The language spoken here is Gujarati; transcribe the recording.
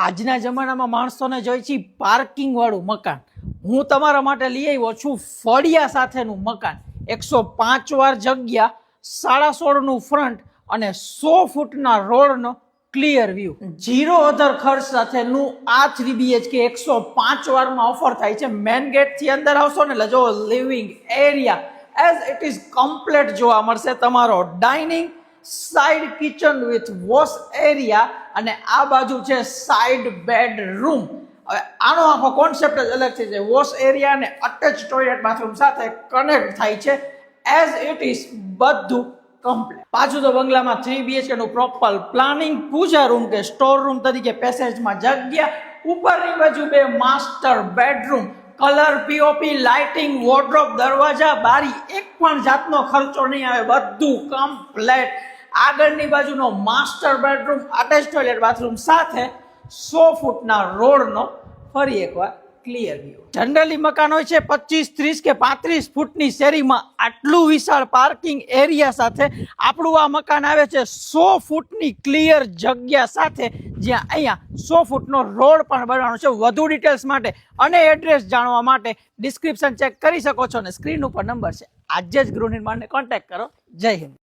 આજના જમાનામાં માણસોને જોઈએ છે પાર્કિંગ વાળું મકાન. હું તમારા માટે લઈ આવ્યો છું ફળિયા સાથેનું મકાન. 105 વાર જગ્યા, 16.5 નું ફ્રન્ટ અને 100 ફૂટના રોડનો ક્લિયર વ્યૂ. 0 અધર ખર્ચ સાથેનું આ 3 BHK 105 વારમાં ઓફર થાય છે. મેન ગેટ થી અંદર આવશો ને એટલે જો living area as it is complete જોવા મળશે. તમારો dining, side kitchen with wash area અને આ બાજુ છે સાઇડ બેડરૂમ. હવે આનો આખો કોન્સેપ્ટ જ અલગ છે. વોશ એરિયા અને અટેચ ટોયલેટ બાથરૂમ સાથે કનેક્ટ થાય છે. એઝ ઇટ ઇઝ બધું કમ્પ્લીટ. પાછું તો બંગલામાં 3 BHK નું પ્રોપર પ્લાનિંગ, પૂજા રૂમ કે સ્ટોર રૂમ તરીકે પેસેજમાં જગ્યા, ઉપરની બાજુ 2 master bedroom, colour, POP, lighting, wardrobe, દરવાજા, બારી, એક પણ જાતનો ખર્ચો નહીં આવે, બધું કમ્પ્લીટ. આગળની બાજુનો master bedroom, attach toilet bathroom સાથે 100 ફૂટના રોડનો ફરી એકવાર ક્લિયર વ્યૂ. જનરલી મકાન હોય છે 25, 30 કે 35 ફૂટની શેરીમાં. આટલું વિશાળ પાર્કિંગ એરિયા સાથે આપણું આ મકાન આવે છે 100 ફૂટની ક્લિયર જગ્યા સાથે, જ્યાં અહીંયા 100 ફૂટનો રોડ પણ બનાવવાનો છે. વધુ ડિટેલ્સ માટે અને એડ્રેસ જાણવા માટે ડિસ્ક્રિપ્શન ચેક કરી શકો છો અને સ્ક્રીન ઉપર નંબર છે. આજે જ ગૃહ નિર્માણને કોન્ટેક્ટ કરો. જય હિન્દ.